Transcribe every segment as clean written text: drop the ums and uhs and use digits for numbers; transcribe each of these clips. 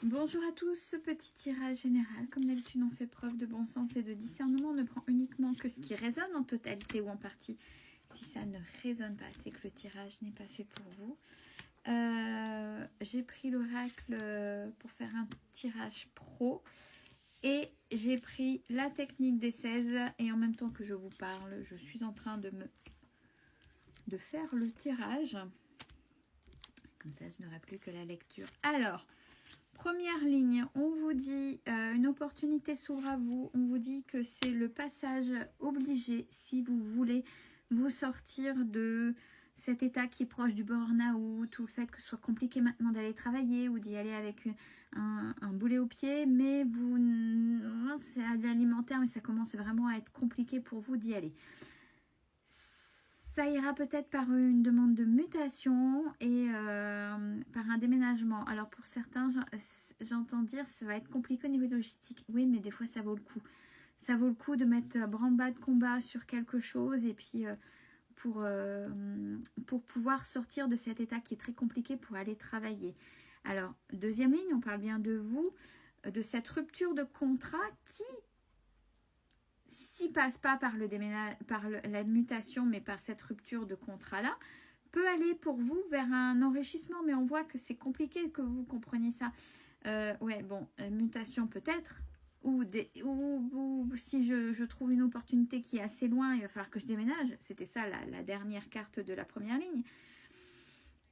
Bonjour à tous, ce petit tirage général, comme d'habitude on fait preuve de bon sens et de discernement, on ne prend uniquement que ce qui résonne en totalité ou en partie. Si ça ne résonne pas, c'est que le tirage n'est pas fait pour vous. J'ai pris l'oracle pour faire un tirage pro et j'ai pris la technique des 16 et en même temps que je vous parle, je suis en train de faire le tirage. Comme ça, je n'aurai plus que la lecture. Alors, première ligne, on vous dit une opportunité s'ouvre à vous. On vous dit que c'est le passage obligé si vous voulez vous sortir de cet état qui est proche du burn-out ou le fait que ce soit compliqué maintenant d'aller travailler ou d'y aller avec un boulet au pied. Mais vous, c'est alimentaire, mais ça commence vraiment à être compliqué pour vous d'y aller. Ça ira peut-être par une demande de mutation et par un déménagement. Alors pour certains, j'entends dire ça va être compliqué au niveau logistique. Oui, mais des fois ça vaut le coup. Ça vaut le coup de mettre branle-bas de combat sur quelque chose et puis pour pouvoir sortir de cet état qui est très compliqué pour aller travailler. Alors, deuxième ligne, on parle bien de vous, de cette rupture de contrat qui s'il passe pas par la mutation, mais par cette rupture de contrat-là, peut aller pour vous vers un enrichissement. Mais on voit que c'est compliqué que vous compreniez ça. Ouais, bon, mutation peut-être. Ou si je trouve une opportunité qui est assez loin, il va falloir que je déménage. C'était ça la dernière carte de la première ligne.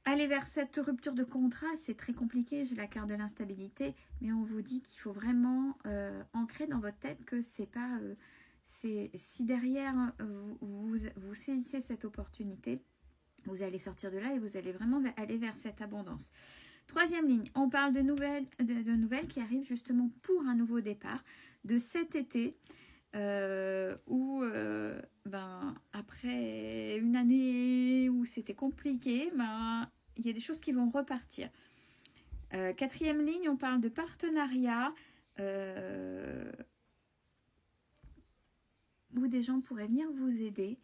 Aller vers cette rupture de contrat, c'est très compliqué. J'ai la carte de l'instabilité, mais on vous dit qu'il faut vraiment ancrer dans votre tête que c'est pas... si derrière vous saisissez cette opportunité, vous allez sortir de là et vous allez vraiment aller vers cette abondance. Troisième ligne, on parle de nouvelles qui arrivent justement pour un nouveau départ de cet été où après une année où c'était compliqué, il y a des choses qui vont repartir. Quatrième ligne, on parle de partenariat où des gens pourraient venir vous aider.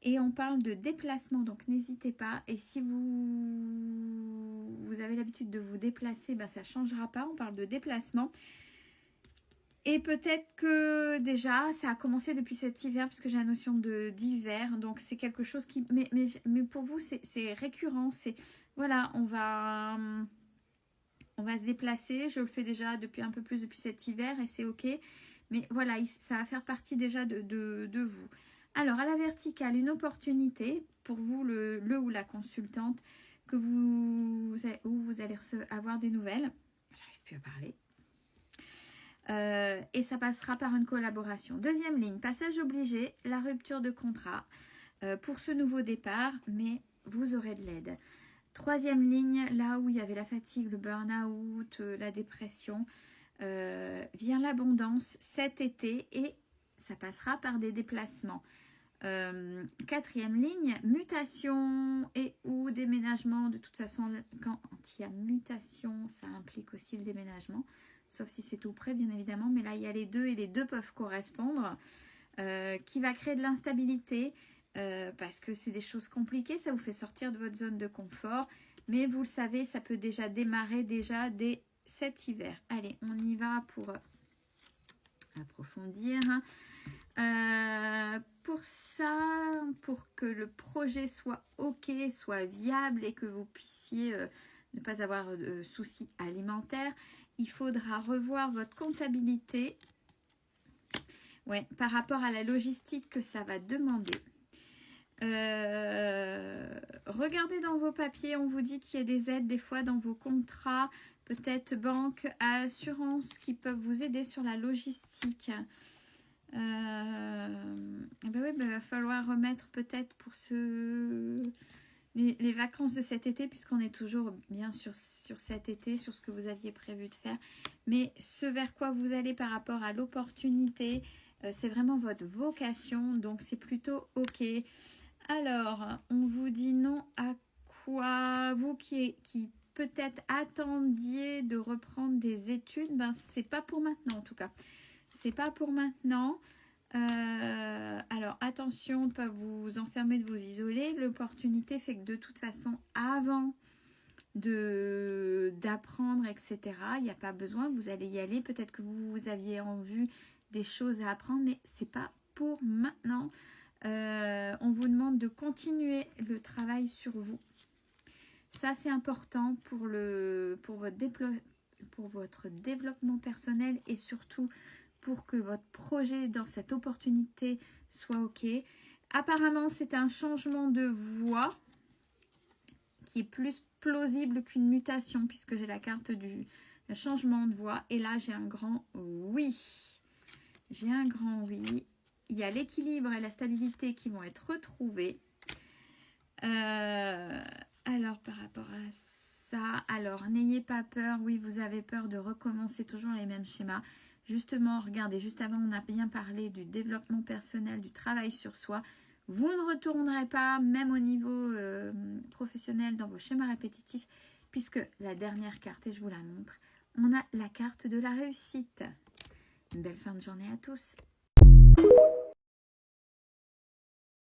Et on parle de déplacement, donc n'hésitez pas. Et si vous avez l'habitude de vous déplacer, ça ne changera pas. On parle de déplacement. Et peut-être que déjà, ça a commencé depuis cet hiver, puisque j'ai la notion d'hiver. Donc c'est quelque chose qui... Mais pour vous, c'est récurrent. Voilà, on va se déplacer. Je le fais déjà depuis un peu plus depuis cet hiver et c'est ok. Mais voilà, ça va faire partie déjà de vous. Alors, à la verticale, une opportunité pour vous, le ou la consultante, où vous allez avoir des nouvelles. J'arrive plus à parler. Et ça passera par une collaboration. Deuxième ligne, passage obligé, la rupture de contrat pour ce nouveau départ, mais vous aurez de l'aide. Troisième ligne, là où il y avait la fatigue, le burn-out, la dépression, vient l'abondance cet été et ça passera par des déplacements. Quatrième ligne, mutation et ou déménagement. De toute façon, quand il y a mutation, ça implique aussi le déménagement, sauf si c'est tout près, bien évidemment. Mais là, il y a les deux et les deux peuvent correspondre, qui va créer de l'instabilité parce que c'est des choses compliquées. Ça vous fait sortir de votre zone de confort. Mais vous le savez, ça peut déjà démarrer dès cet hiver. Allez, on y va pour approfondir. Pour ça, pour que le projet soit ok, soit viable et que vous puissiez ne pas avoir de soucis alimentaires, il faudra revoir votre comptabilité par rapport à la logistique que ça va demander. Regardez dans vos papiers, on vous dit qu'il y a des aides des fois dans vos contrats, peut-être banque, assurance qui peuvent vous aider sur la logistique. Oui, il va falloir remettre peut-être pour les vacances de cet été, puisqu'on est toujours bien sur cet été, sur ce que vous aviez prévu de faire. Mais ce vers quoi vous allez par rapport à l'opportunité, c'est vraiment votre vocation, donc c'est plutôt ok. Alors, on vous dit non à quoi? Vous qui peut-être attendiez de reprendre des études, c'est pas pour maintenant en tout cas. C'est pas pour maintenant. Alors, attention, ne pas vous enfermer, de vous isoler. L'opportunité fait que de toute façon, avant d'apprendre, etc. Il n'y a pas besoin, vous allez y aller. Peut-être que vous aviez en vue des choses à apprendre, mais c'est pas pour maintenant. On vous demande de continuer le travail sur vous. Ça, c'est important pour votre développement personnel et surtout pour que votre projet dans cette opportunité soit OK. Apparemment, c'est un changement de voie qui est plus plausible qu'une mutation puisque j'ai la carte du changement de voie. Et là, j'ai un grand oui. J'ai un grand oui. Il y a l'équilibre et la stabilité qui vont être retrouvés. Alors, par rapport à ça, alors, n'ayez pas peur. Oui, vous avez peur de recommencer toujours les mêmes schémas. Justement, regardez, juste avant, on a bien parlé du développement personnel, du travail sur soi. Vous ne retournerez pas, même au niveau professionnel, dans vos schémas répétitifs, puisque la dernière carte, et je vous la montre, on a la carte de la réussite. Une belle fin de journée à tous.